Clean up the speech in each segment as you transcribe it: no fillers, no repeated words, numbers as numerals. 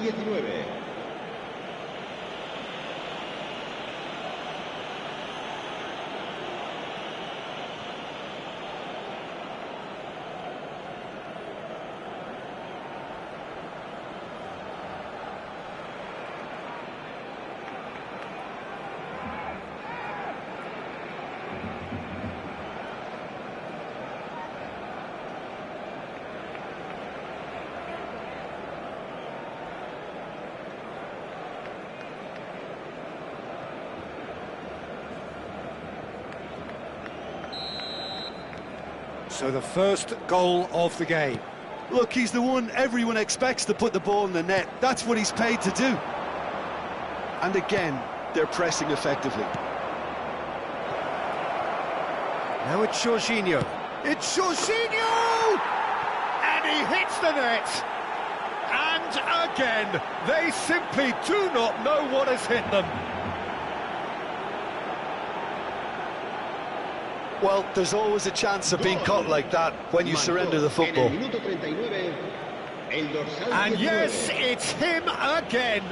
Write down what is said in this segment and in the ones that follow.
19. So the first goal of the game. Look, he's the one everyone expects to put the ball in the net. That's what he's paid to do. And again, they're pressing effectively. Now it's Jorginho. It's Jorginho! And he hits the net! And again, they simply do not know what has hit them. Well, there's always a chance of being caught like that when you surrender the football. And yes, it's him again.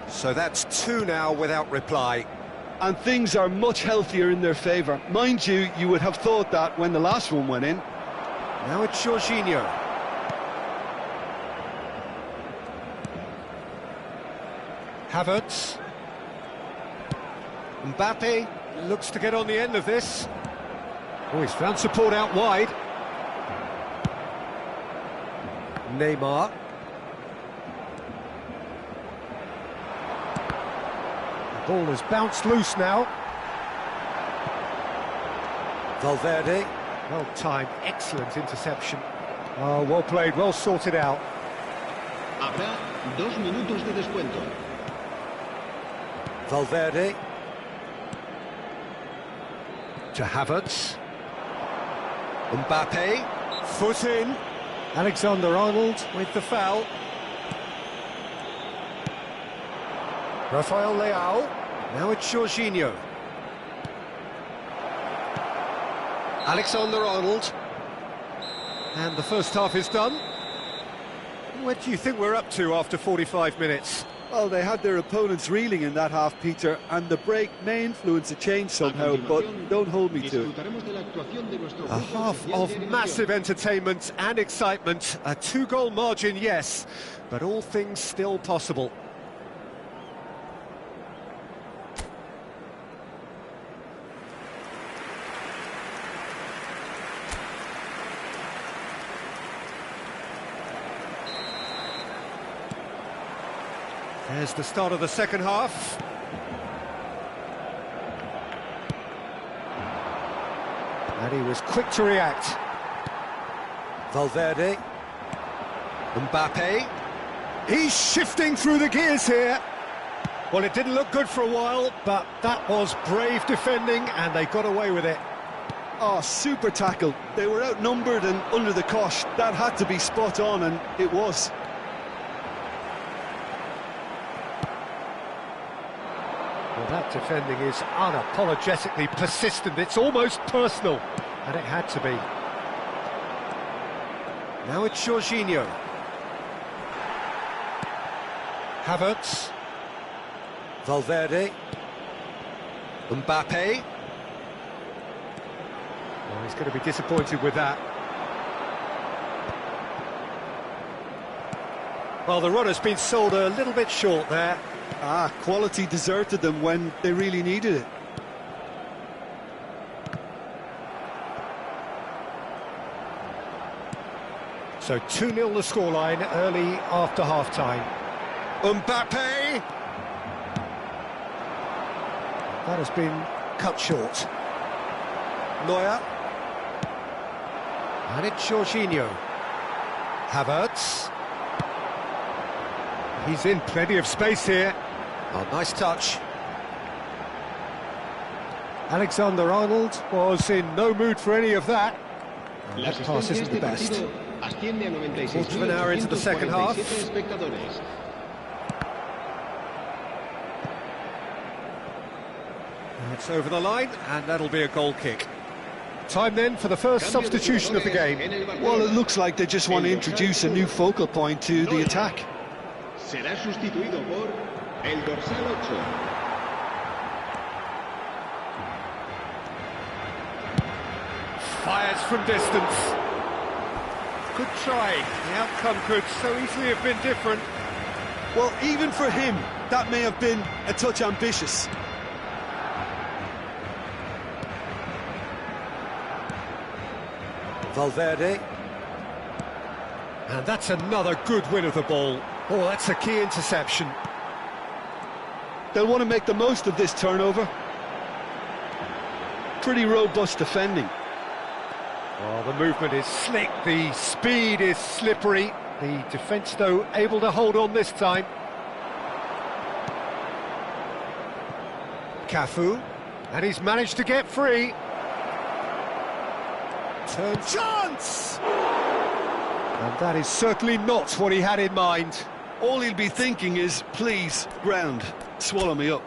So that's 2 now without reply. And things are much healthier in their favour. Mind you, you would have thought that when the last one went in. Now it's Jorginho. Havertz. Mbappe looks to get on the end of this. Oh, he's found support out wide. Neymar. The ball has bounced loose now. Valverde. Well timed, excellent interception. Oh, well played, well sorted out. Habrá 2 minutos de descuento. Valverde. To Havertz. Mbappe. Foot in. Alexander-Arnold with the foul. Rafael Leao. Now it's Jorginho. Alexander-Arnold. And the first half is done. What do you think we're up to after 45 minutes? Well, they had their opponents reeling in that half, Peter, and the break may influence a change somehow, but don't hold me to it. A half of massive entertainment and excitement. A 2-goal margin, yes, but all things still possible. There's the start of the second half. And he was quick to react. Valverde. Mbappe. He's shifting through the gears here. Well, it didn't look good for a while, but that was brave defending, and they got away with it. Oh, super tackle. They were outnumbered and under the cosh. That had to be spot on, and it was. Well, that defending is unapologetically persistent. It's almost personal, and it had to be. Now it's Jorginho. Havertz. Valverde. Mbappe. Oh, he's going to be disappointed with that. Well, the run has been sold a little bit short there. Quality deserted them when they really needed it. So 2-0 the scoreline early after half-time. Mbappe! That has been cut short. Neuer. And it's Jorginho. Havertz. He's in plenty of space here. Oh, nice touch. Alexander-Arnold was in no mood for any of that. And that pass isn't the best. Quarter of an hour into the second half. It's over the line, and that'll be a goal kick. Time then for the first substitution of the game. Well, it looks like they just want to introduce a new focal point to the attack. Será sustituido por el dorsal 8. Fires from distance. Good try. The outcome could so easily have been different. Well, even for him, that may have been a touch ambitious. Valverde. And that's another good win of the ball. Oh, that's a key interception. They'll want to make the most of this turnover. Pretty robust defending. Oh, the movement is slick, the speed is slippery. The defence, though, able to hold on this time. Cafu, and he's managed to get free. Turn chance! And that is certainly not what he had in mind. All he'll be thinking is, please, ground, swallow me up.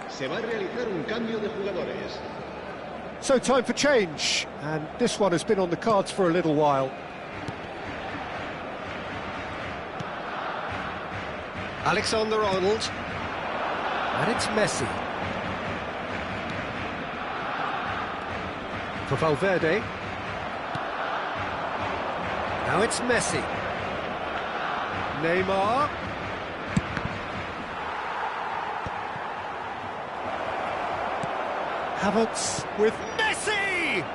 Se va a realizar un cambio de jugadores. So time for change, and this one has been on the cards for a little while. Alexander-Arnold, and it's Messi. For Valverde. Now it's Messi. Neymar. Havertz with Messi!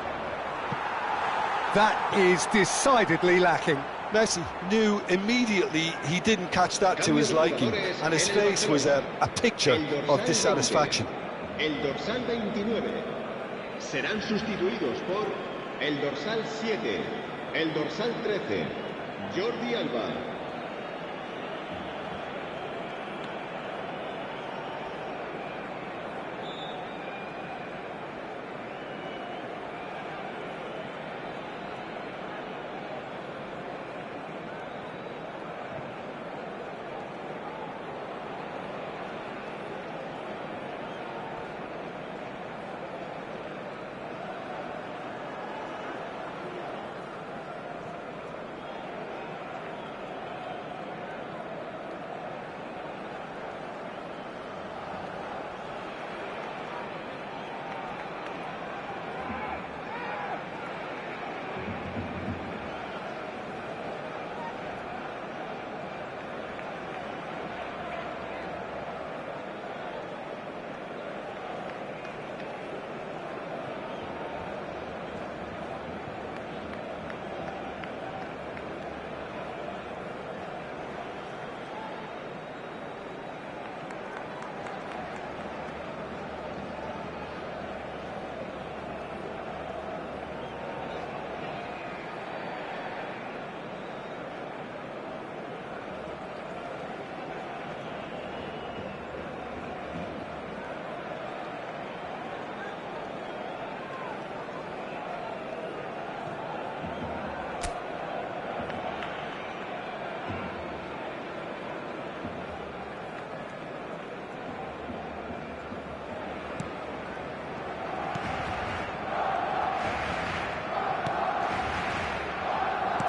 That is decidedly lacking. Messi knew immediately he didn't catch that to his liking, and his face was a picture of dissatisfaction. El dorsal 29. Serán sustituidos por el dorsal 7, el dorsal 13, Jordi Alba.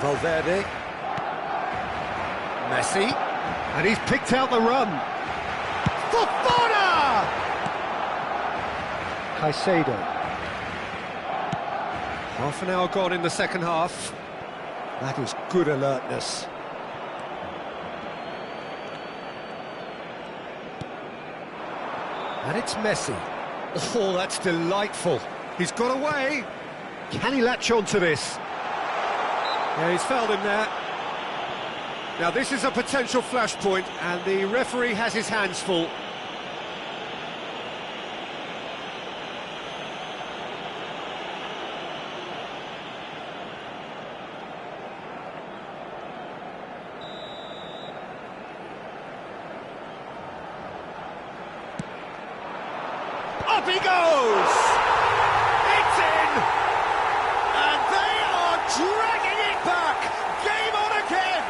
Valverde. Messi. And he's picked out the run. Fofana! Caicedo. Half an hour gone in the second half. That is good alertness. And it's Messi. Oh, that's delightful. He's got away. Can he latch on to this? Yeah, he's fouled him there. Now, this is a potential flashpoint, and the referee has his hands full. Up he goes! It's in! And they are dragging it back! Game on again!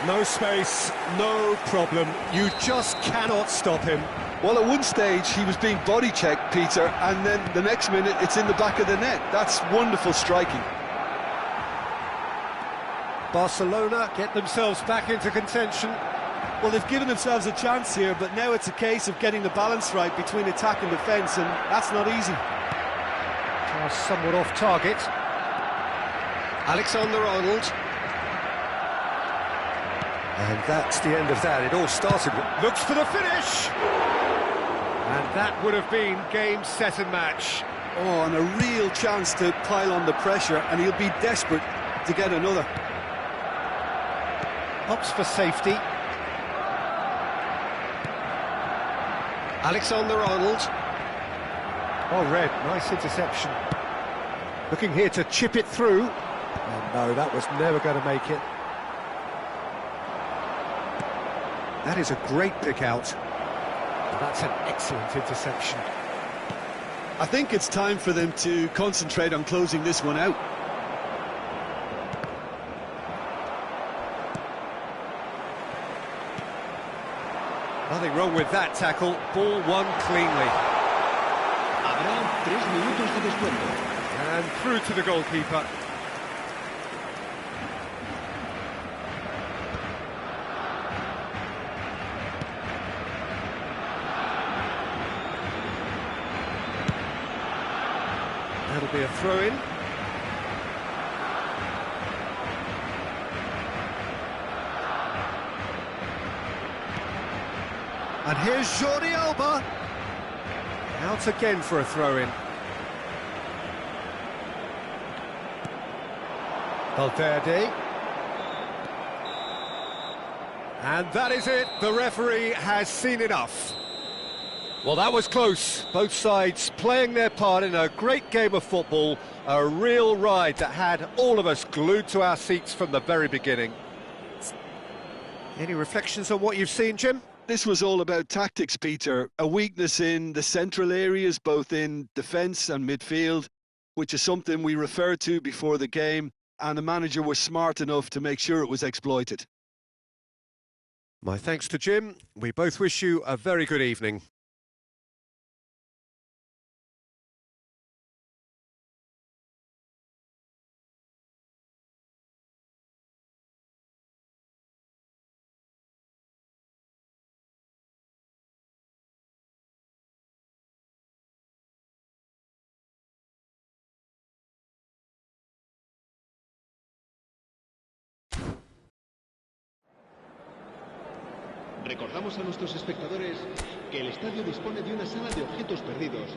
No space, no problem. You just cannot stop him. Well, at one stage, he was being body-checked, Peter, and then the next minute, it's in the back of the net. That's wonderful striking. Barcelona get themselves back into contention. Well, they've given themselves a chance here, but now it's a case of getting the balance right between attack and defence, and that's not easy. Somewhat off target. Alexander-Arnold. And that's the end of that. It all started with... Looks for the finish! And that would have been game, set and match. Oh, and a real chance to pile on the pressure, and he'll be desperate to get another. Opts for safety. Alexander-Arnold. Oh, Red, nice interception. Looking here to chip it through. Oh, no, that was never going to make it. That is a great pick out. That's an excellent interception. I think it's time for them to concentrate on closing this one out. Nothing wrong with that tackle. Ball won cleanly. Habrá 3 minutos de descuento. And through to the goalkeeper. That'll be a throw-in. And here's Jordi Alba. Out again for a throw-in. Valverde. And that is it. The referee has seen enough. Well, that was close. Both sides playing their part in a great game of football. A real ride that had all of us glued to our seats from the very beginning. Any reflections on what you've seen, Jim? This was all about tactics, Peter. A weakness in the central areas, both in defence and midfield, which is something we referred to before the game, and the manager was smart enough to make sure it was exploited. My thanks to Jim. We both wish you a very good evening. Recordamos a nuestros espectadores que el estadio dispone de una sala de objetos perdidos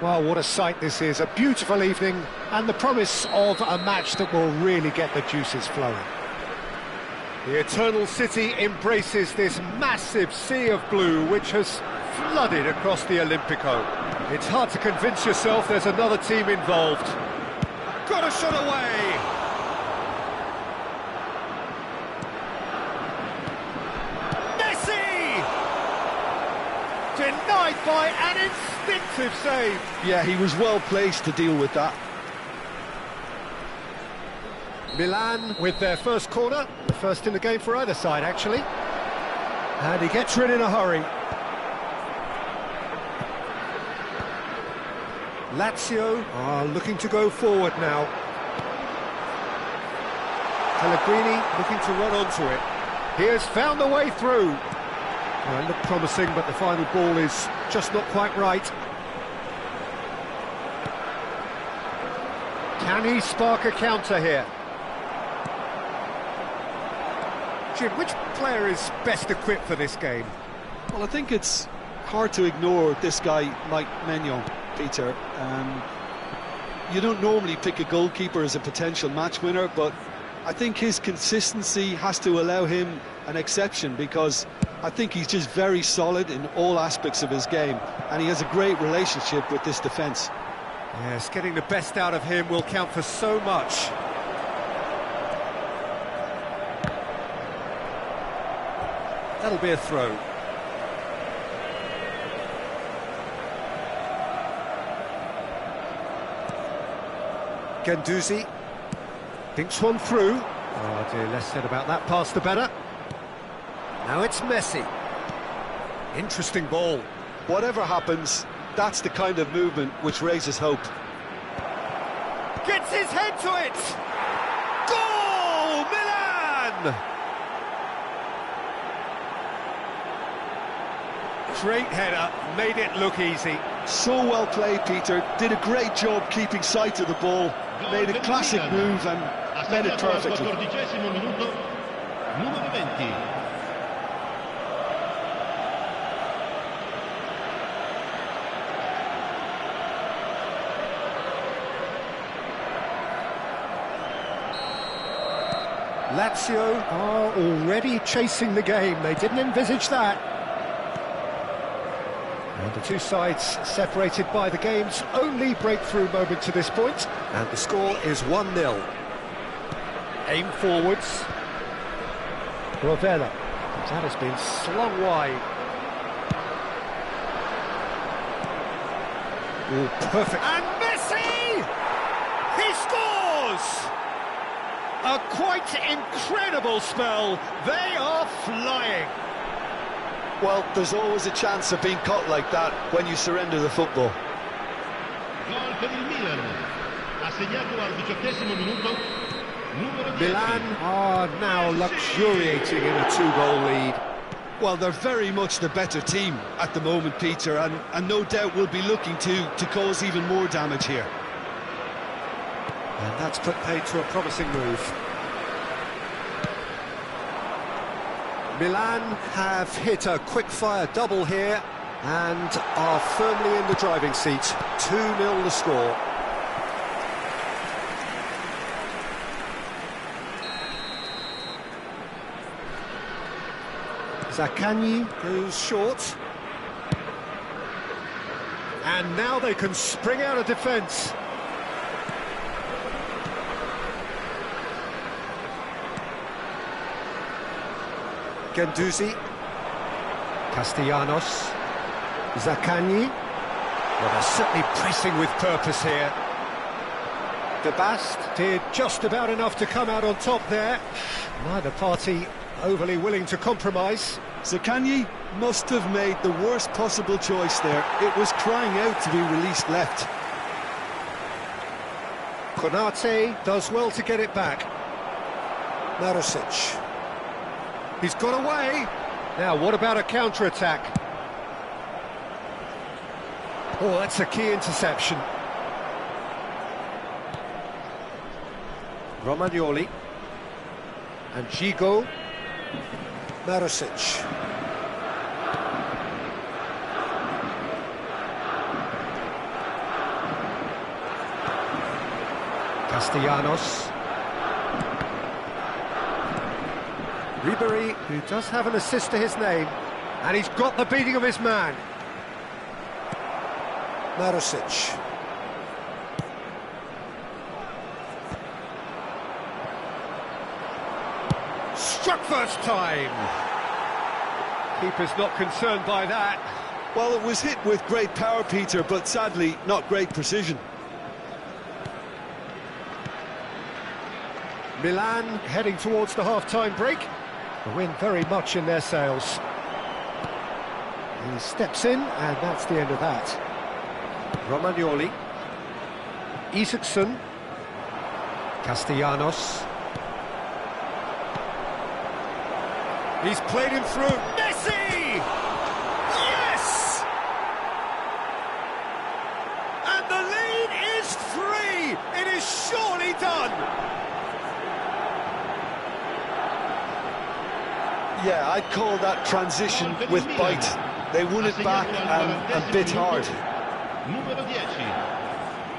Well, what a sight this is. A beautiful evening and the promise of a match that will really get the juices flowing. The Eternal City embraces this massive sea of blue which has flooded across the Olimpico. It's hard to convince yourself there's another team involved. Got a shot away! Messi! Denied by an instinctive save. Yeah, he was well placed to deal with that. Milan with their first corner, the first in the game for either side actually. And he gets rid in a hurry. Lazio are looking to go forward now. Pellegrini looking to run onto it. He has found the way through. Well, it looked promising, but the final ball is just not quite right. Can he spark a counter here? Jim, which player is best equipped for this game? Well, I think it's hard to ignore this guy, Mike Maignan, Peter. You don't normally pick a goalkeeper as a potential match winner, but I think his consistency has to allow him an exception, because I think he's just very solid in all aspects of his game, and he has a great relationship with this defence. Yes, getting the best out of him will count for so much. That'll be a throw. Guendouzi thinks one through. Oh dear, less said about that pass the better. Now it's Messi. Interesting ball. Whatever happens, that's the kind of movement which raises hope. Gets his head to it! Goal! Milan! Great header, made it look easy. So well played, Peter. Did a great job keeping sight of the ball. Made a classic move and made it perfectly. Lazio are already chasing the game. They didn't envisage that. And the two sides separated by the game's only breakthrough moment to this point. And the score is 1-0. Aim forwards. Rovella. That has been slung wide. Oh, perfect. And Messi! He scores! A quite incredible spell. They are flying. Well, there's always a chance of being caught like that when you surrender the football. Milan are now luxuriating in a two-goal lead. Well, they're very much the better team at the moment, Peter, and no doubt will be looking to cause even more damage here. And that's put paid to a promising move. Milan have hit a quick-fire double here and are firmly in the driving seat. 2-0 the score. Zaccagni goes short. And now they can spring out of defence. Guendouzi, Castellanos, Zaccagni. Well, they're certainly pressing with purpose here. De Bast did just about enough to come out on top there. Neither party overly willing to compromise. Zaccagni must have made the worst possible choice there. It was crying out to be released left. Konate does well to get it back. Marusic. He's got away. Now, what about a counter-attack? Oh, that's a key interception. Romagnoli. And Gigo. Marusic. Castellanos. Ribery, who does have an assist to his name, and he's got the beating of his man. Marusic. Struck first time. Keeper's not concerned by that. Well, it was hit with great power, Peter, but sadly not great precision. Milan heading towards the half-time break. The wind very much in their sails. He steps in, and that's the end of that. Romagnoli. Isaacson. Castellanos. He's played him through. Messi! Yes! And the lead is 3! It is surely done! Yeah, I'd call that transition with bite. They won it back and bit hard. Numero 10.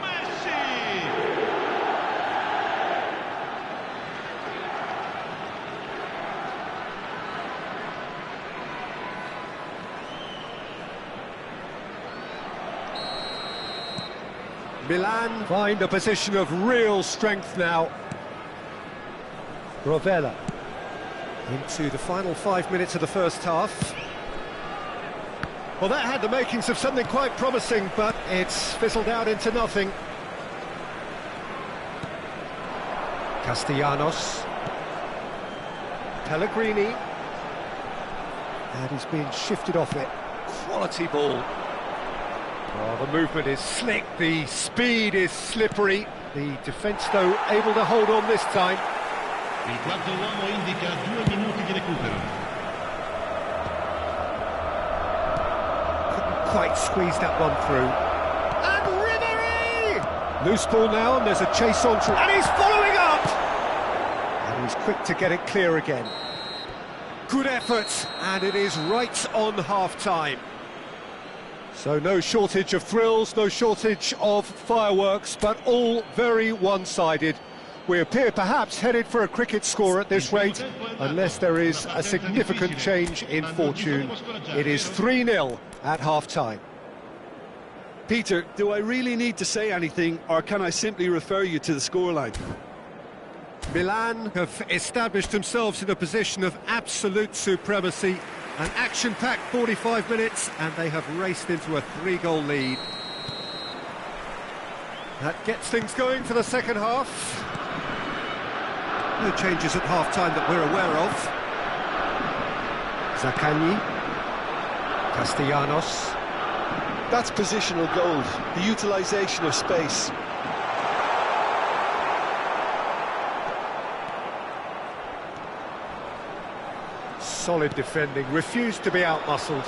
Messi! Milan find a position of real strength now. Rovella into the final 5 minutes of the first half. Well, that had the makings of something quite promising, but it's fizzled out into nothing. Castellanos. Pellegrini. And he's been shifted off it. Quality ball. Oh, the movement is slick, the speed is slippery. The defence, though, able to hold on this time. Il quarto uomo indica 2 minuti di recupero. Couldn't quite squeeze that one through. And Ribery! Loose ball now, and there's a chase on through. And he's following up! And he's quick to get it clear again. Good effort, and it is right on half-time. So no shortage of thrills, no shortage of fireworks, but all very one-sided. We appear perhaps headed for a cricket score at this rate, unless there is a significant change in fortune. It is 3-0 at half-time. Peter, do I really need to say anything, or can I simply refer you to the scoreline? Milan have established themselves in a position of absolute supremacy. An action-packed 45 minutes, and they have raced into a 3-goal lead. That gets things going for the second half. No changes at half-time that we're aware of. Zaccagni. Castellanos. That's positional gold, the utilisation of space. Solid defending, refused to be out-muscled.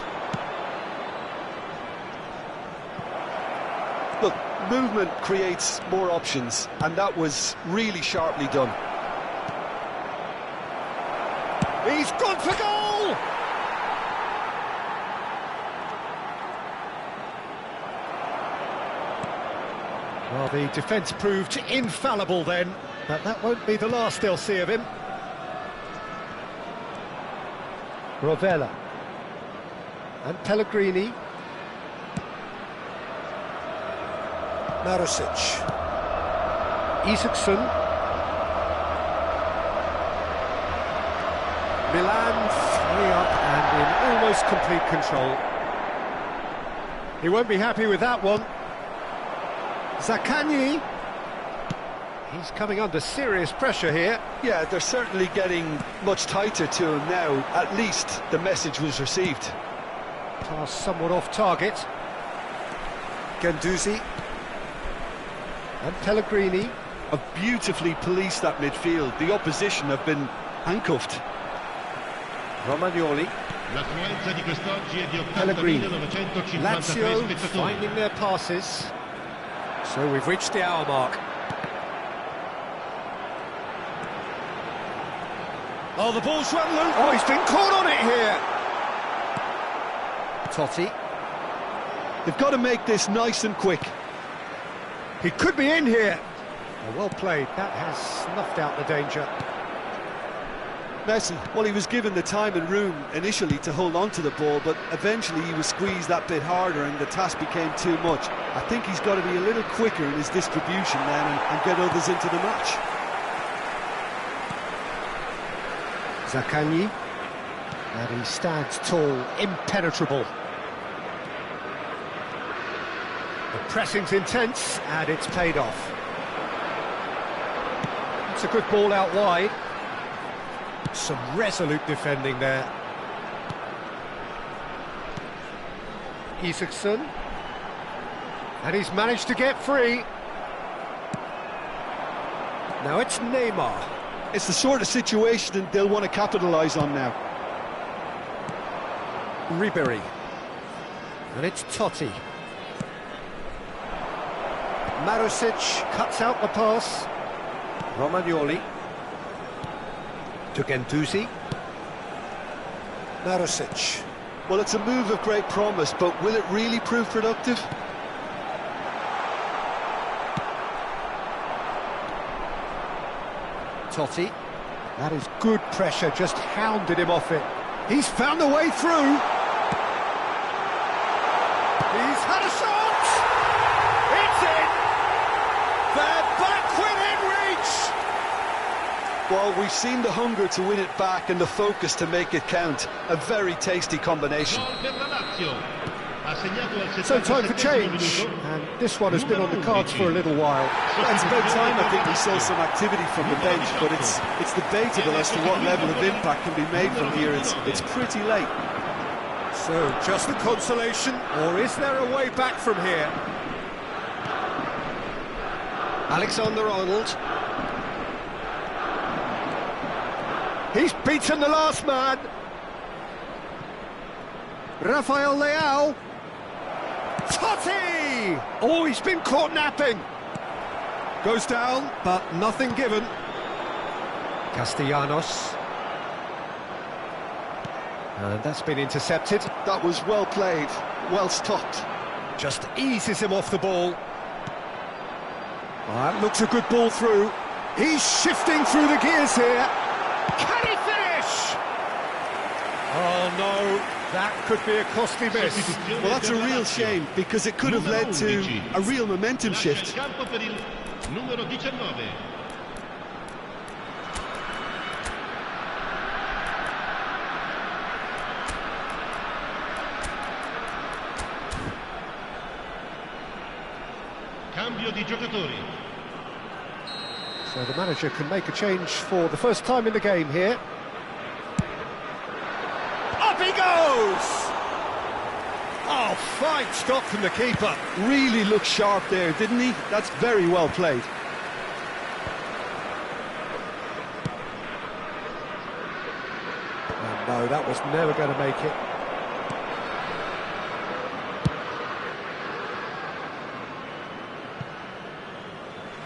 Look, movement creates more options, and that was really sharply done. He's gone for goal! Well, the defence proved infallible then, but that won't be the last they'll see of him. Rovella and Pellegrini. Marusic. Isaacson. Milan 3 up and in almost complete control. He won't be happy with that one. Zaccagni. He's coming under serious pressure here. Yeah, they're certainly getting much tighter to him now. At least the message was received. Pass somewhat off target. Guendouzi. And Pellegrini. Have beautifully policed that midfield. The opposition have been handcuffed. Romagnoli. L'affluenza di quest'oggi è di Pellegrini. 80.953 Lazio spettatori. finding their passes. So we've reached the hour mark. Oh, the ball's run loose. Oh, he's been caught on it here. Totti. They've got to make this nice and quick. He could be in here. Well played, that has snuffed out the danger. Messi, well, he was given the time and room initially to hold on to the ball, but eventually he was squeezed that bit harder and the task became too much. I think he's got to be a little quicker in his distribution then and get others into the match. Zaccagni, and he stands tall, impenetrable. The pressing's intense, and it's paid off. It's a good ball out wide. Some resolute defending there. Isaacson. And he's managed to get free. Now it's Neymar. It's the sort of situation they'll want to capitalise on now. Ribery. And it's Totti. Marusic cuts out the pass. Romagnoli. To Guendouzi. Marusic. Well, it's a move of great promise, but will it really prove productive? Totti. That is good pressure, just hounded him off it. He's found a way through. He's had a shot! It's in! They're back within reach! Well, we've seen the hunger to win it back and the focus to make it count. A very tasty combination. So time for change, and this one has been on the cards for a little while. It's about time I think we saw some activity from the bench, but it's debatable as to what level of impact can be made from here. It's pretty late. So, just the consolation, or is there a way back from here? Alexander-Arnold. He's beaten the last man. Rafael Leao. Totti! Oh, he's been caught napping. Goes down, but nothing given. Castellanos. And that's been intercepted. That was well played, well stopped. Just eases him off the ball. That looks a good ball through. He's shifting through the gears here. Can he finish? Oh no, that could be a costly miss. Well, that's a real shame, because it could have led to a real momentum shift. Cambio di giocatori. So the manager can make a change for the first time in the game here. Up he goes! Oh, fine stop from the keeper. Really looked sharp there, didn't he? That's very well played. Oh, no, that was never going to make it.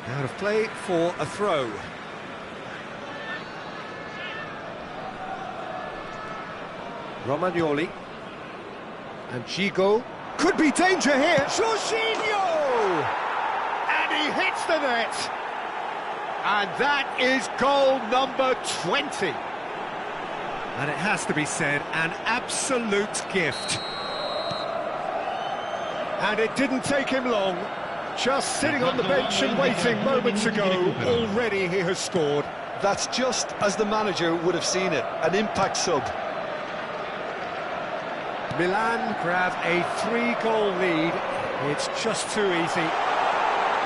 Out of play for a throw. Romagnoli. And Gigo. Could be danger here. Jorginho! And he hits the net. And that is goal number 20. And it has to be said, an absolute gift. And it didn't take him long. Just sitting on the bench and waiting moments ago, already he has scored. That's just as the manager would have seen it, an impact sub. Milan grab a 3-goal lead. It's just too easy.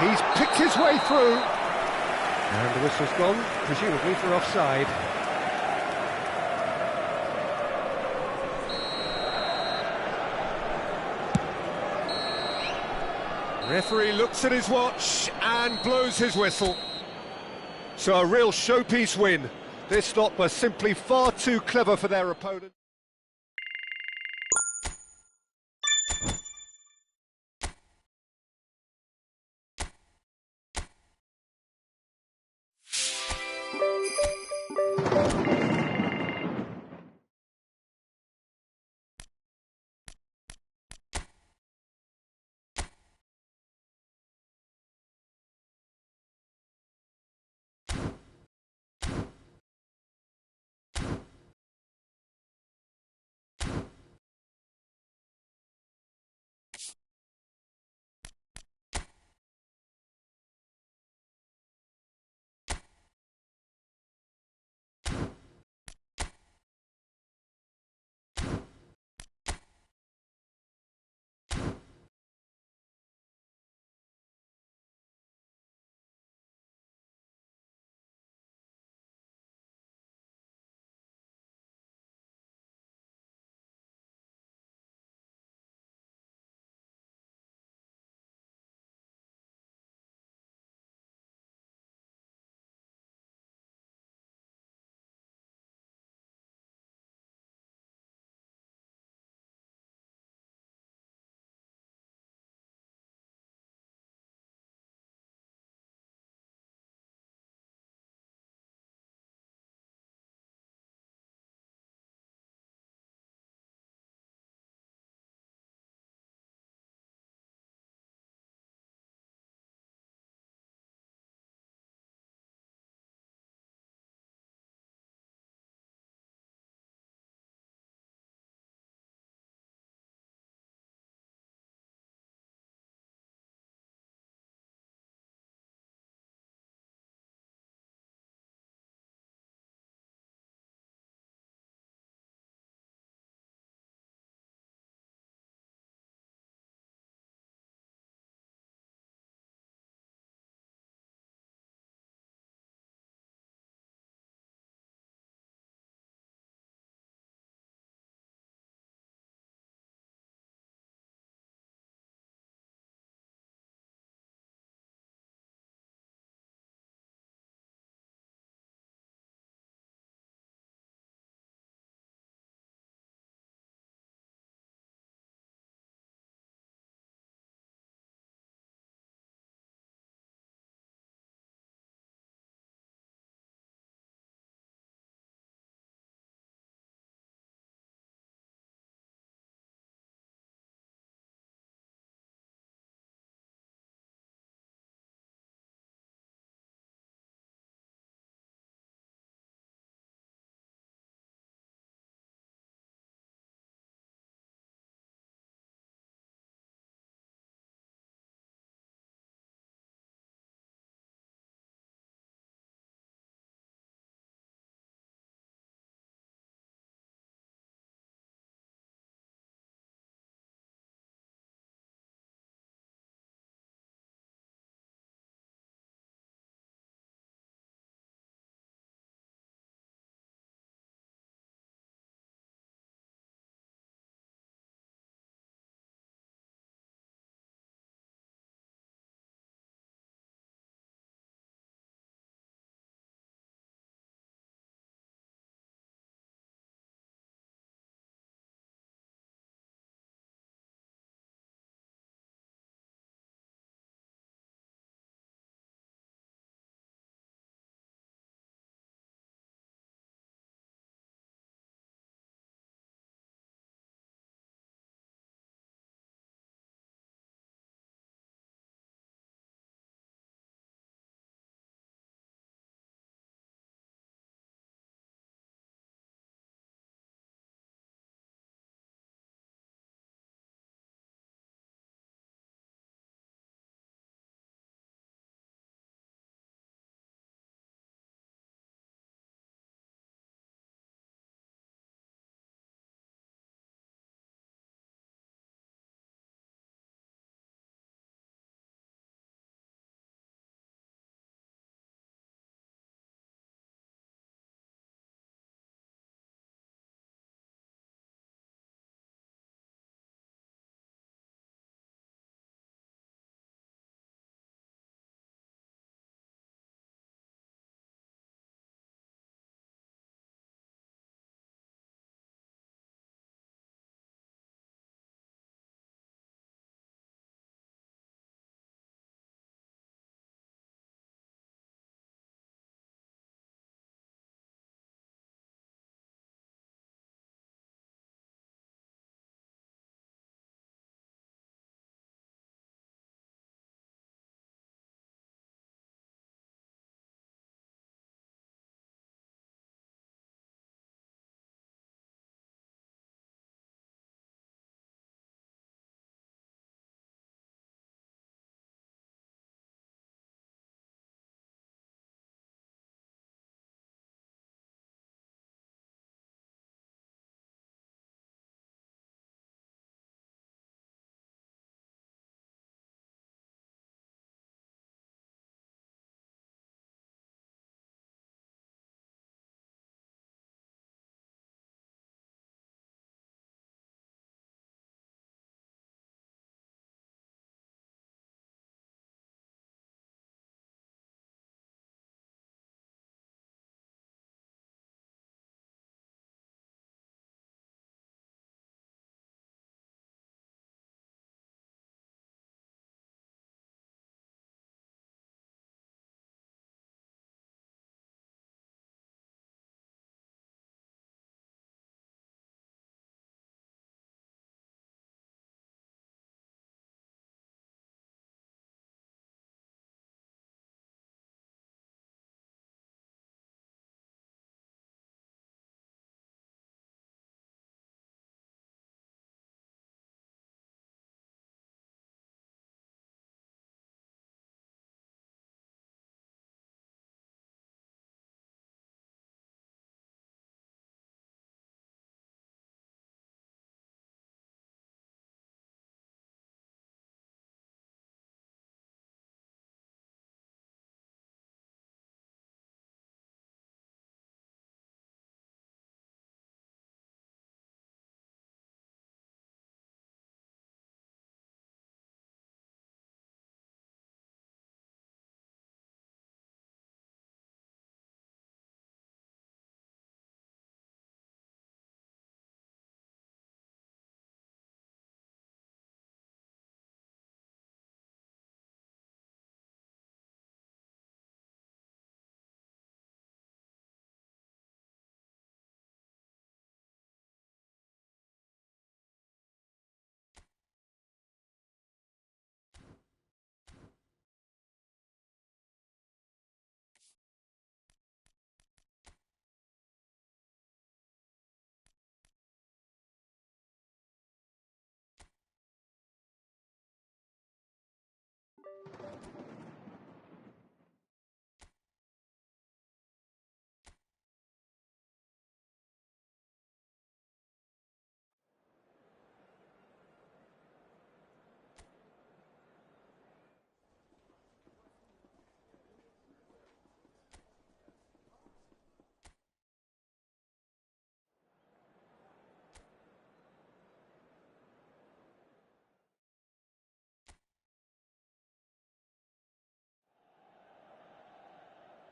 He's picked his way through. And the whistle's gone, presumably for offside. Referee looks at his watch and blows his whistle. So a real showpiece win. This lot were simply far too clever for their opponent.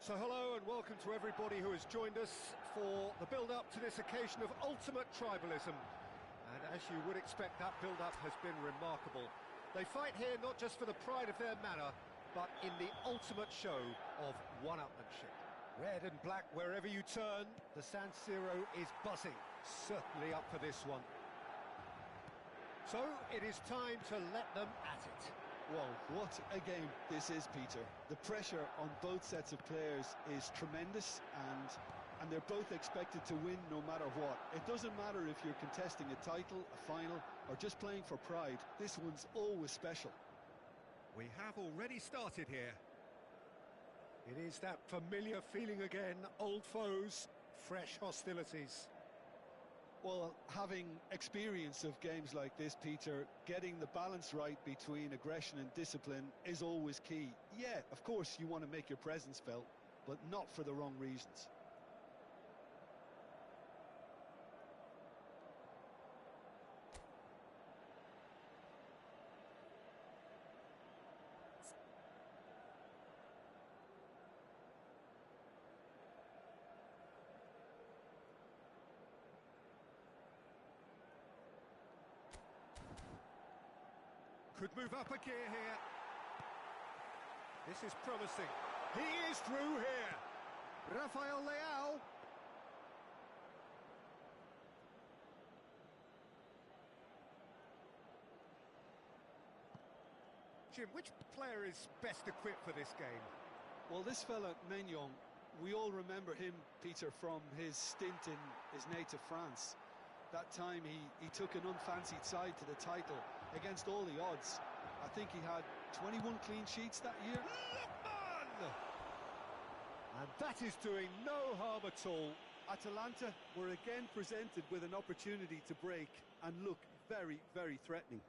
So hello and welcome to everybody who has joined us for the build-up to this occasion of ultimate tribalism. And as you would expect, that build-up has been remarkable. They fight here not just for the pride of their manor, but in the ultimate show of one-upmanship. Red and black wherever you turn, the San Siro is buzzing. Certainly up for this one. So it is time to let them at it. Well, what a game this is, Peter. The pressure on both sets of players is tremendous, and they're both expected to win no matter what. It doesn't matter if you're contesting a title, a final, or just playing for pride. This one's always special. We have already started here. It is that familiar feeling again, old foes, fresh hostilities. Well, having experience of games like this, Peter, getting the balance right between aggression and discipline is always key. Yeah, of course you want to make your presence felt, but not for the wrong reasons. Could move up a gear here. This is promising. He is through here. Rafael Leao. Jim, which player is best equipped for this game? Well, this fella, Maignan, we all remember him, Peter, from his stint in his native France. That time he took an unfancied side to the title against all the odds. I think he had 21 clean sheets that year. Lookman! And that is doing no harm at all. Atalanta were again presented with an opportunity to break and look very, very threatening.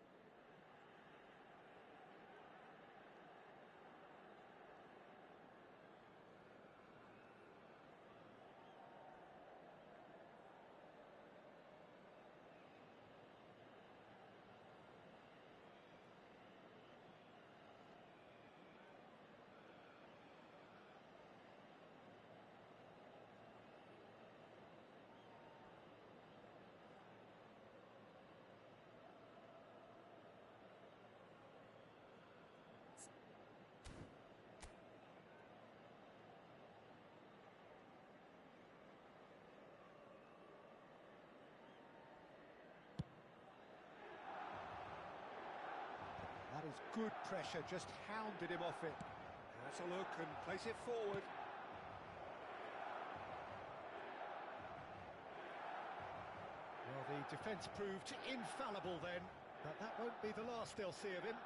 That is good pressure, just hounded him off it. That's a look and place it forward. Well, the defence proved infallible then, but that won't be the last they'll see of him.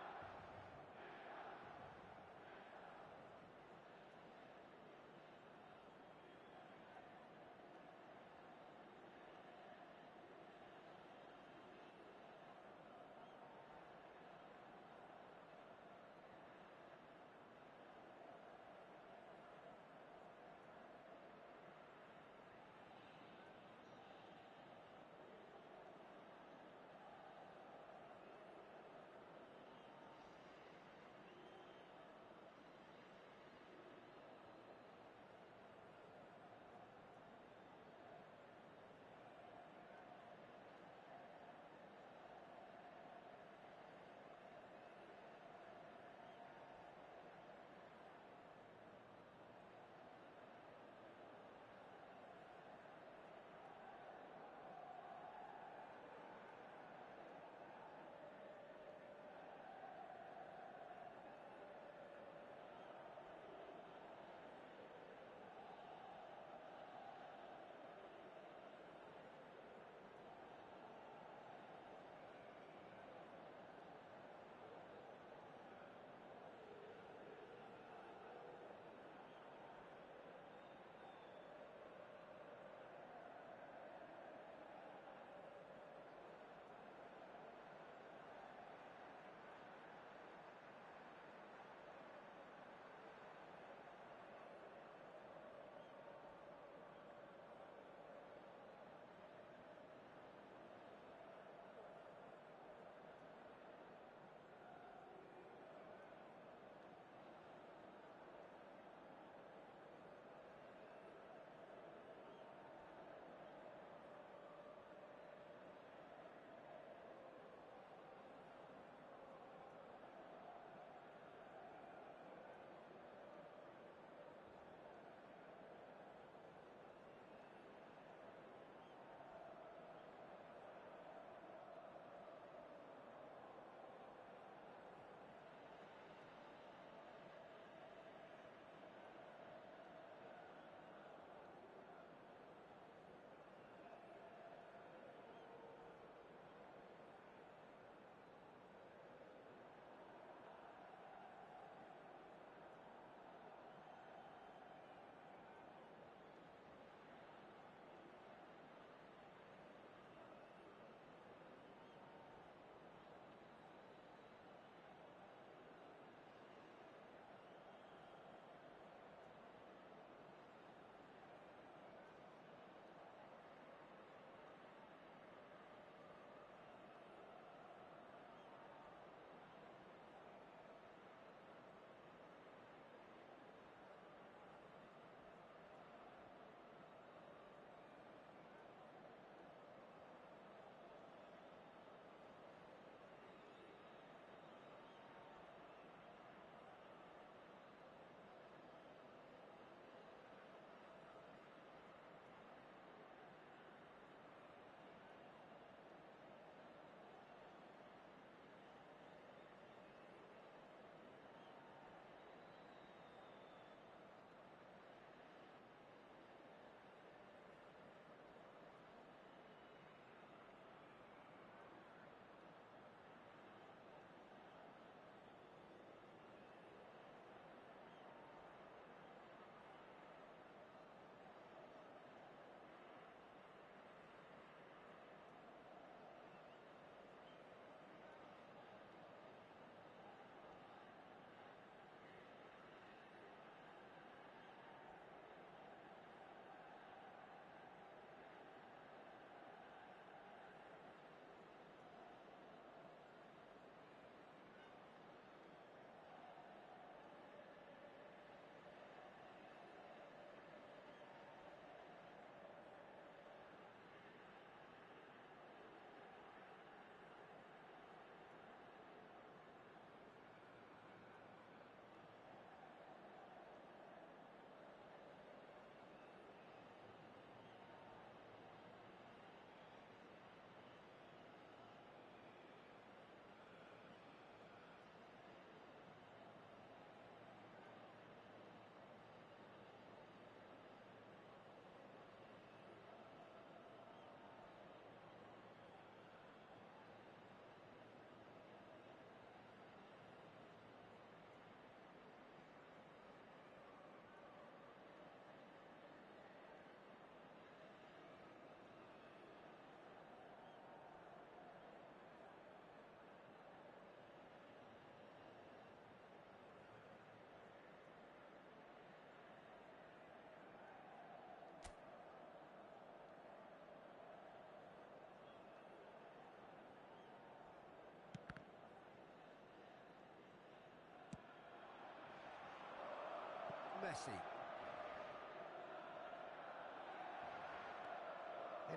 Messi.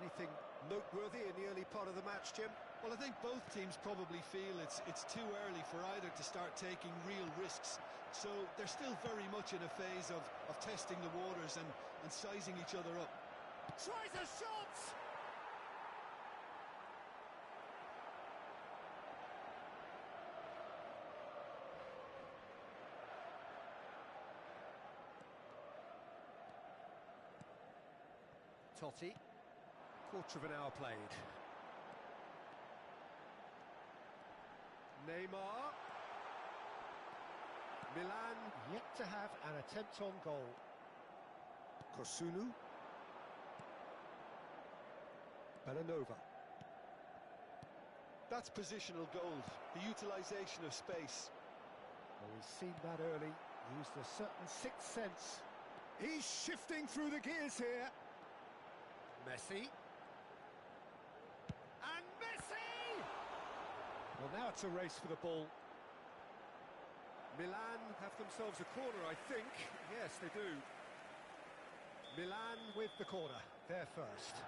Anything noteworthy in the early part of the match, Jim? Well, I think both teams probably feel it's too early for either to start taking real risks. So they're still very much in a phase of testing the waters and sizing each other up. Tries a shot! Totti. Quarter of an hour played. Neymar. Milan yet to have an attempt on goal. Kosunu. Belanova. That's positional gold, the utilisation of space. Well, he's seen that early, used a certain sixth sense. He's shifting through the gears here. Messi. And Messi! Well, now it's a race for the ball. Milan have themselves a corner, I think. Yes, they do. Milan with the corner. They're first.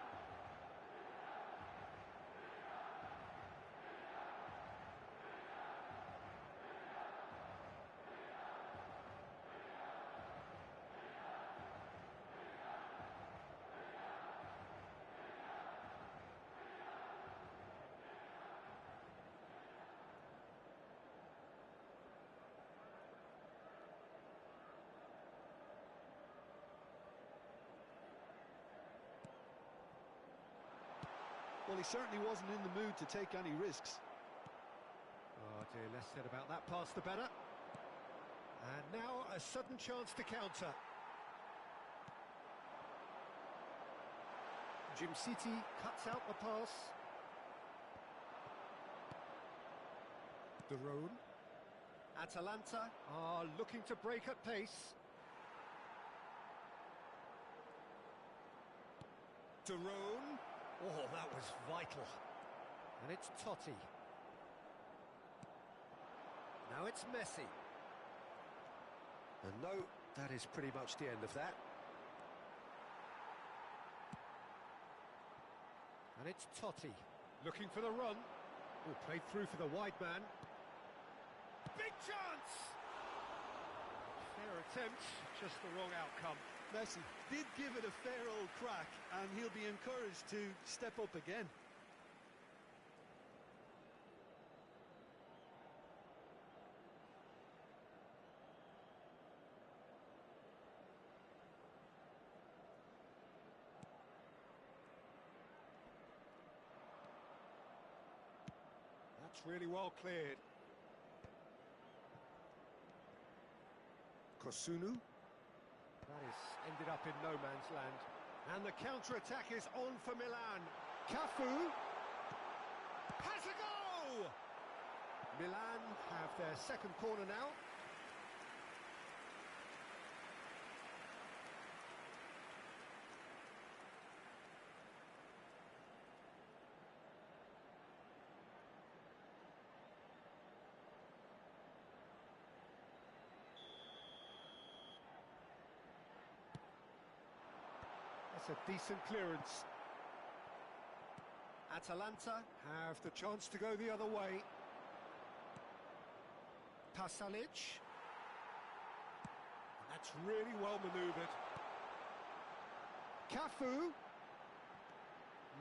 Well, he certainly wasn't in the mood to take any risks. Oh dear, less said about that pass the better. And now a sudden chance to counter. Jim City cuts out the pass. De Roon. Atalanta are looking to break at pace. De Roon. Oh, that was vital. And it's Totti. Now it's Messi. And no, that is pretty much the end of that. And it's Totti, looking for the run. Oh, played through for the wide man. Big chance! Fair attempt, just the wrong outcome. Messi did give it a fair old crack, and he'll be encouraged to step up again. That's really well cleared. Kosunu. That is ended up in no man's land. And the counter-attack is on for Milan. Cafu has a goal! Milan have their second corner now. That's a decent clearance. Atalanta have the chance to go the other way. Pasalic. That's really well manoeuvred. Cafu.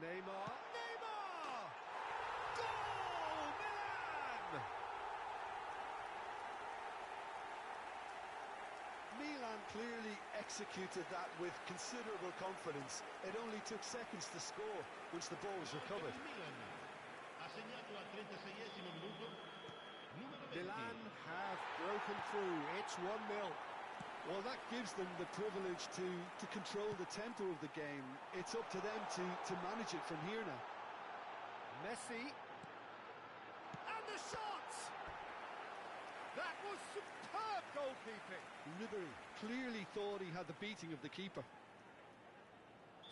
Neymar. Neymar! Goal! Milan! Milan clearly executed that with considerable confidence. It only took seconds to score once the ball was recovered. Milan have broken through. It's 1-0. Well, that gives them the privilege to control the tempo of the game. It's up to them to manage it from here now. Messi. And the shot! That was superb goalkeeping. Ribery clearly thought he had the beating of the keeper.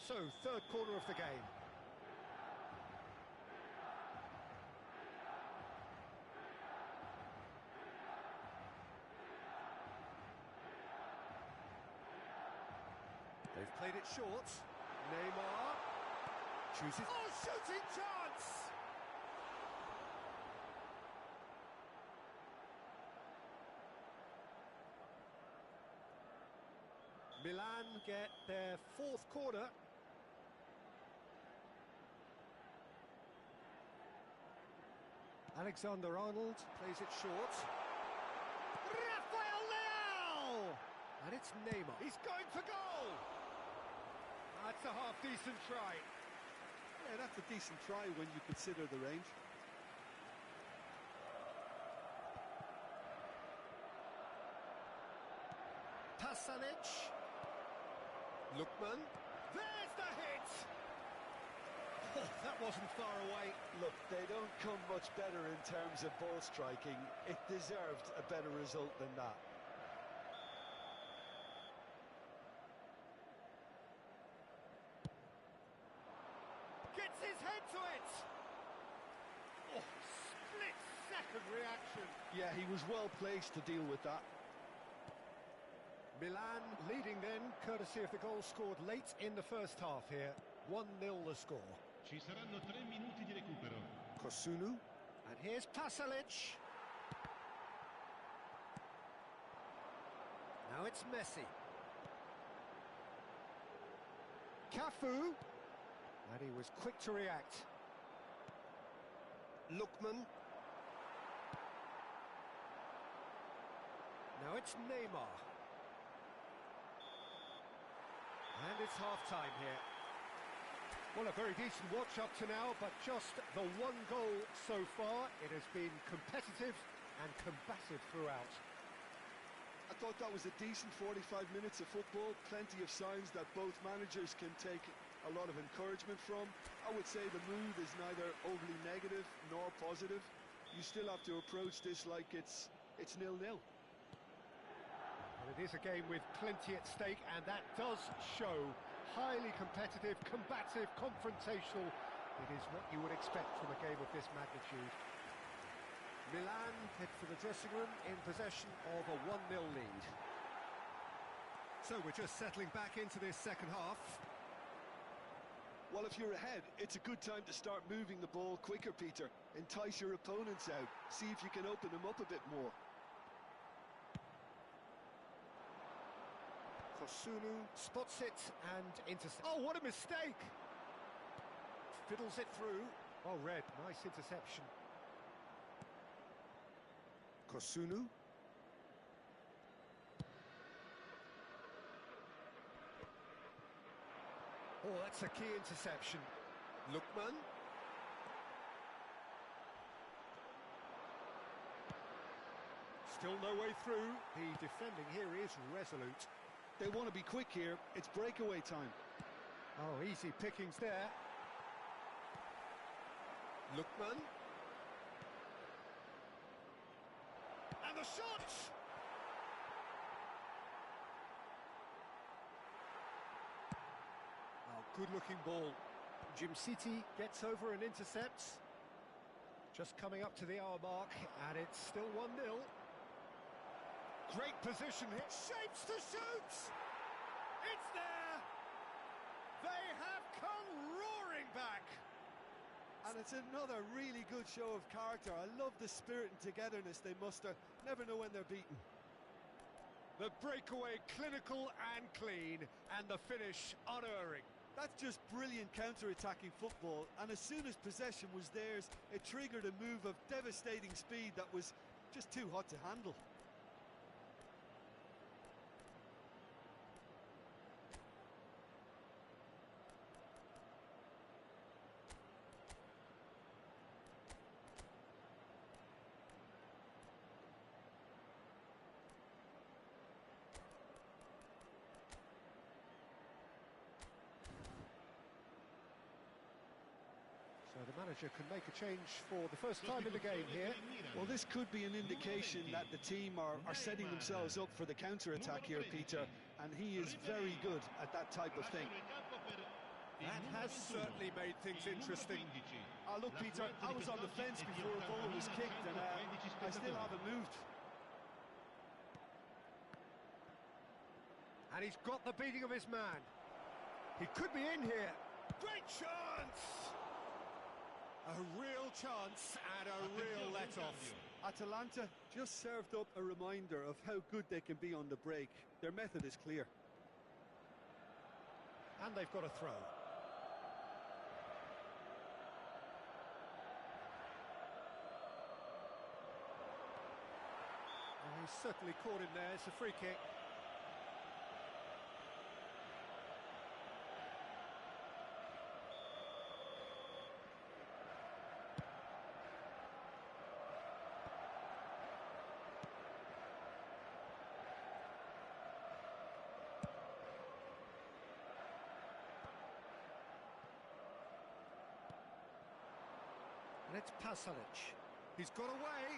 So, third corner of the game. Played it short. Neymar chooses... Oh, shooting chance! Milan get their fourth corner. Alexander-Arnold plays it short. Rafael Leao! And it's Neymar. He's going for goal! That's a half-decent try. Yeah, that's a decent try when you consider the range. Pasalic. Lookman. There's the hit! Oh, that wasn't far away. Look, they don't come much better in terms of ball striking. It deserved a better result than that. Gets his head to it! Oh, split-second reaction. Yeah, he was well placed to deal with that. Milan leading then, courtesy of the goal scored late in the first half here. 1-0 the score. Ci saranno 3 minuti di recupero. Kosunu. And here's Pasalic. Now it's Messi. Cafu. And he was quick to react. Lookman. Now it's Neymar. And it's half-time here. Well, a very decent watch up to now, but just the one goal so far. It has been competitive and combative throughout. I thought that was a decent 45 minutes of football. Plenty of signs that both managers can take a lot of encouragement from. I would say the mood is neither overly negative nor positive. You still have to approach this like it's 0-0. Well, it is a game with plenty at stake, and that does show. Highly competitive, combative, confrontational. It is what you would expect from a game of this magnitude. Milan head for the dressing room in possession of a 1-0 lead. So we're just settling back into this second half. Well, if you're ahead, it's a good time to start moving the ball quicker, Peter. Entice your opponents out. See if you can open them up a bit more. Kosunu spots it and intercepts. Oh, what a mistake! Fiddles it through. Oh, Red, nice interception. Kosunu. Oh, that's a key interception. Lookman. Still no way through. The defending here is resolute. They want to be quick here. It's breakaway time. Oh, easy pickings there. Lookman. And the shot! Oh, good-looking ball. Djimsiti gets over and intercepts. Just coming up to the hour mark, and it's still 1-0. Great position here. Shapes to shoot! It's there! They have come roaring back! And it's another really good show of character. I love the spirit and togetherness they muster. Never know when they're beaten. The breakaway clinical and clean, and the finish unerring. That's just brilliant counter-attacking football, and as soon as possession was theirs, it triggered a move of devastating speed that was just too hot to handle. So the manager can make a change for the first time in the game here. Well, this could be an indication that the team are setting themselves up for the counter-attack here, Peter, and he is very good at that type of thing. That has certainly made things interesting. Look, Peter, I was on the fence before a ball was kicked, and I still haven't moved. And he's got the beating of his man. He could be in here. Great chance! A real chance and a real let-off. Atalanta just served up a reminder of how good they can be on the break. Their method is clear. And they've got a throw. Well, he's certainly caught him there. It's a free kick. And it's Pasalic. He's got away.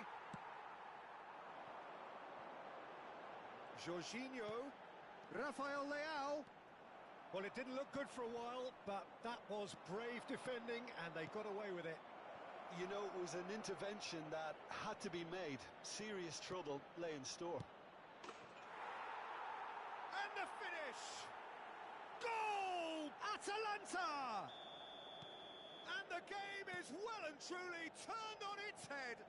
Jorginho. Rafael Leao. Well, it didn't look good for a while, but that was brave defending, and they got away with it. You know, it was an intervention that had to be made. Serious trouble lay in store. And the finish! Goal! Atalanta! And the game is well and truly turned on its head.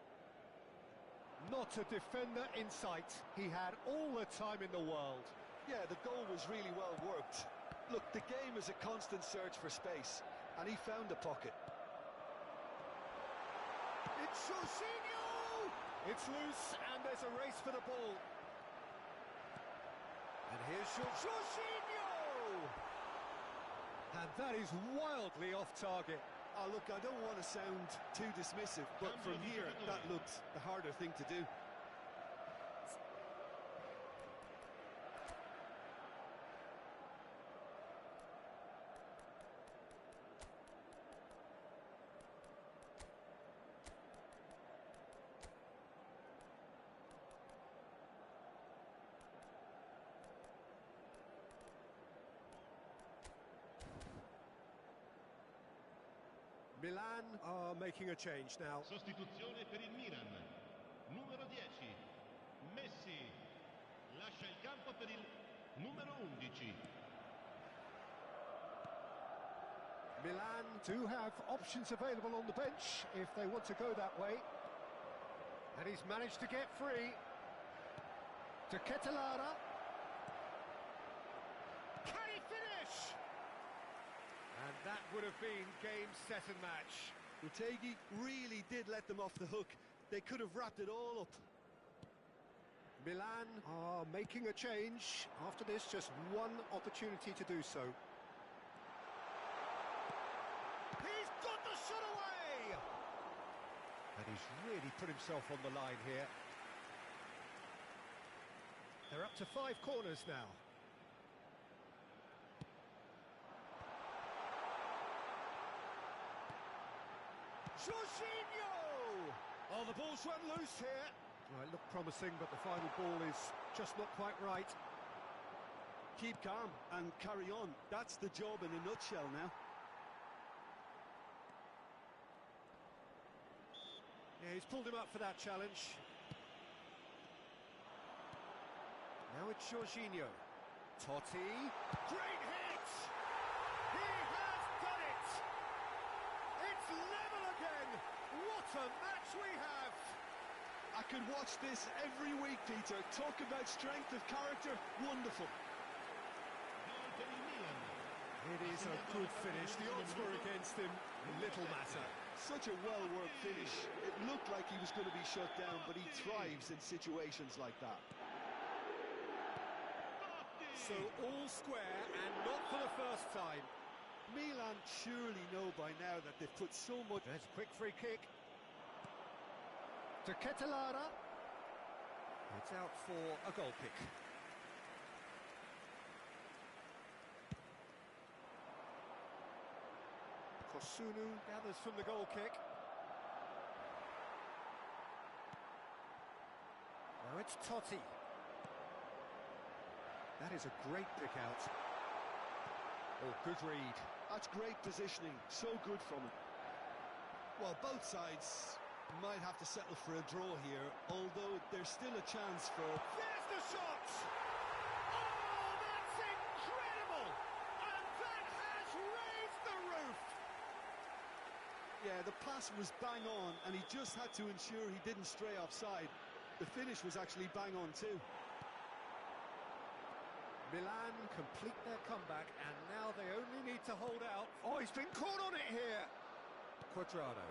Not a defender in sight. He had all the time in the world. Yeah, the goal was really well worked. Look, the game is a constant search for space, and he found the pocket. It's Jorginho! It's loose, and there's a race for the ball. And here's Jorginho! And that is wildly off target. Oh, look, I don't want to sound too dismissive, but from here, that looked the harder thing to do. Milan are making a change now. Sostituzione per il Milan. Numero 10, Messi. Lascia il campo per il numero 11. Milan do have options available on the bench if they want to go that way. And he's managed to get free. To Ketelara. Can he finish? And that would have been game, set and match. Retegui really did let them off the hook. They could have wrapped it all up. Milan are making a change. After this, just one opportunity to do so. He's got the shot away! And he's really put himself on the line here. They're up to 5 corners now. Jorginho! Oh, the ball's run loose here. Well, it looked promising, but the final ball is just not quite right. Keep calm and carry on. That's the job in a nutshell now. Yeah, he's pulled him up for that challenge. Now it's Jorginho. Totti. Great hit! He has done it! It's level again! What a match we have! I could watch this every week, Peter. Talk about strength of character. Wonderful. Gol per il Milan. It is a good finish. The odds were against him. Little matter. Such a well-worked finish. It looked like he was going to be shut down, but he thrives in situations like that. So all square, and not for the first time. Milan surely know by now that they've put so much... There's a quick free kick. To Ketelara. It's out for a goal kick. Kosunu gathers from the goal kick. Now it's Totti. That is a great pick out. Oh, good read. That's great positioning. So good from him. Well, both sides might have to settle for a draw here, although there's still a chance for... There's the shot! Oh, that's incredible! And that Yeah, the pass was bang on, and he just had to ensure he didn't stray offside. The finish was actually bang on too. Milan complete their comeback, and now they only need to hold out. Oh, he's been caught on it here! Cuadrado.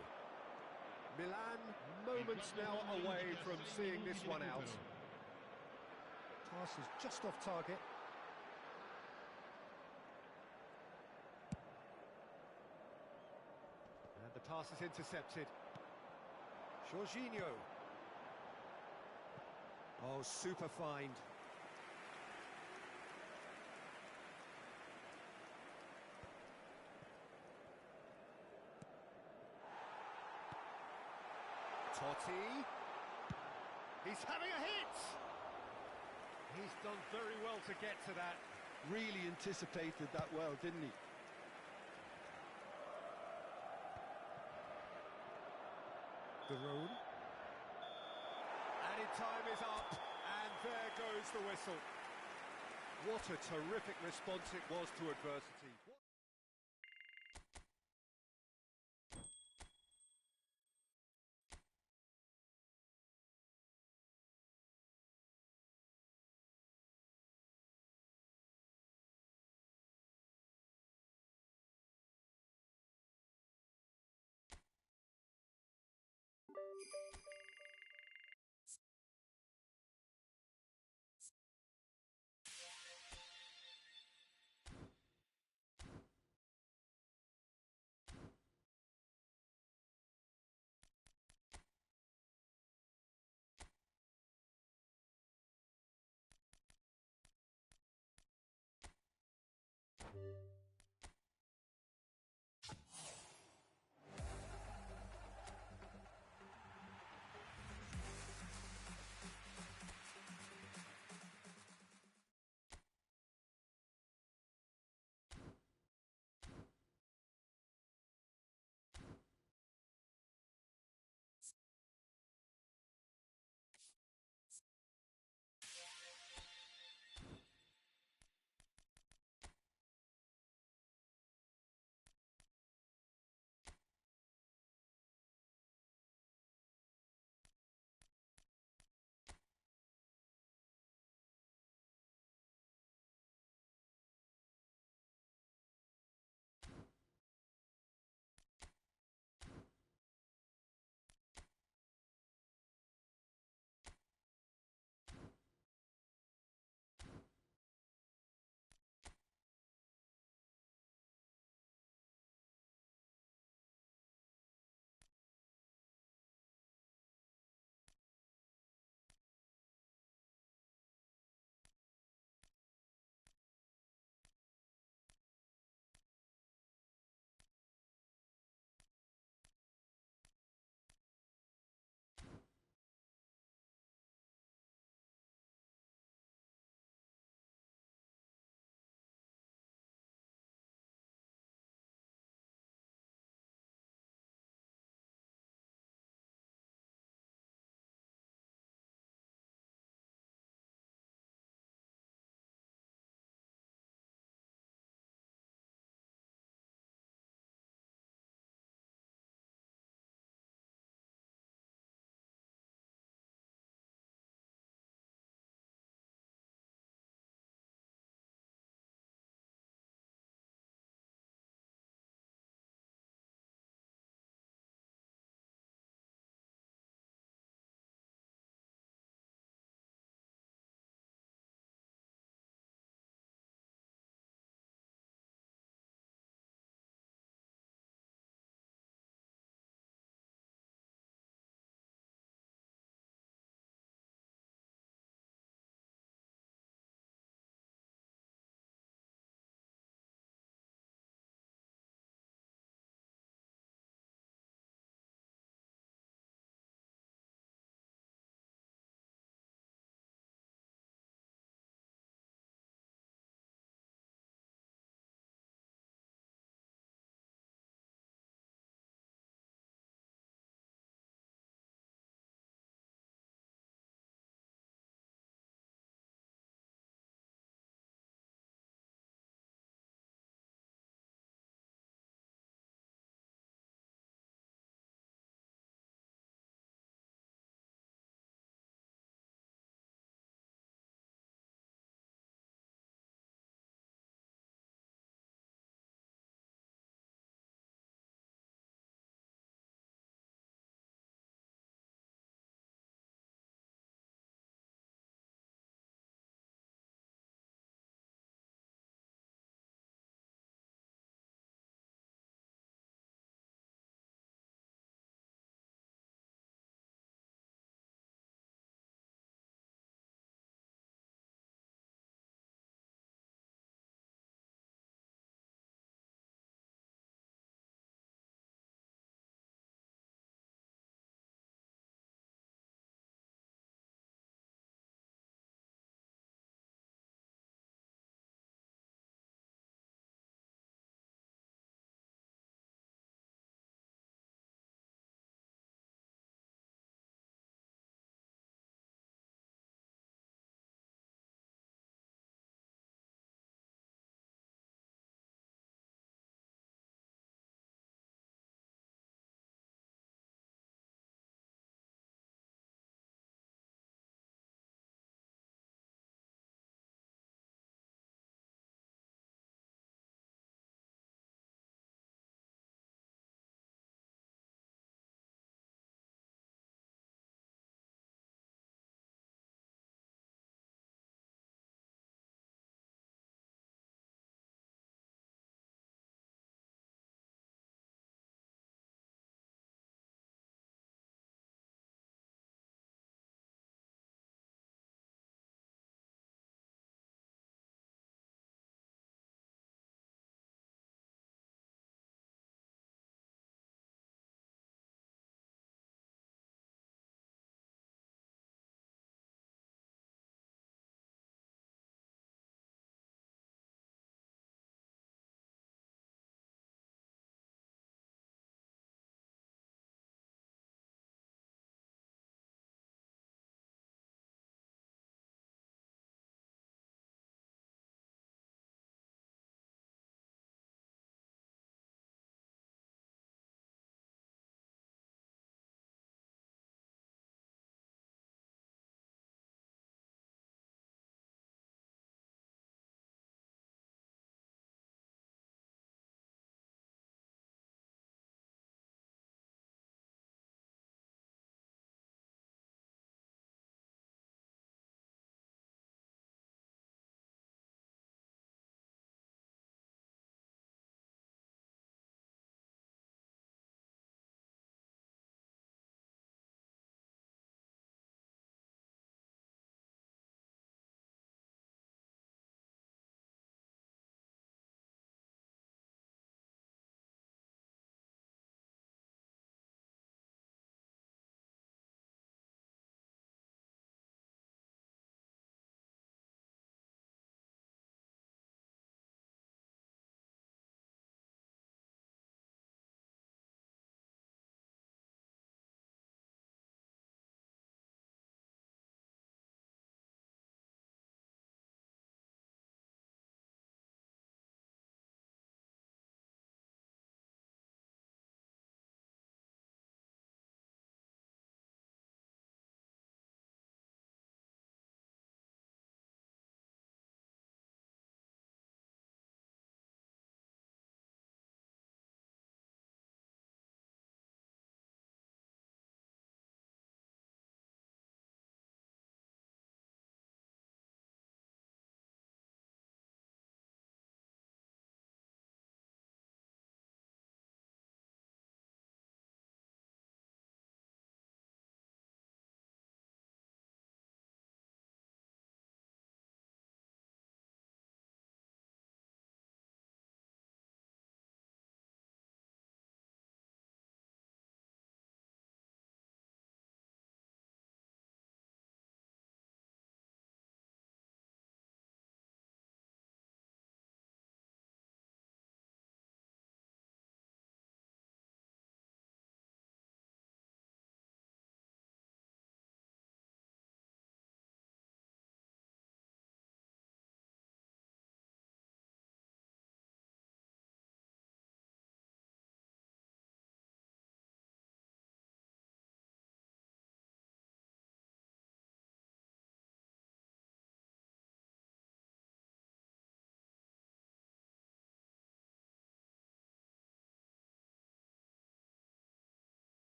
Milan moments now away from seeing this one out. Pass is just off target. And the pass is intercepted. Jorginho. Oh, super find. Totti. He's having a hit! He's done very well to get to that. Really anticipated that well, didn't he? The road. Added time is up, and there goes the whistle. What a terrific response it was to adversity.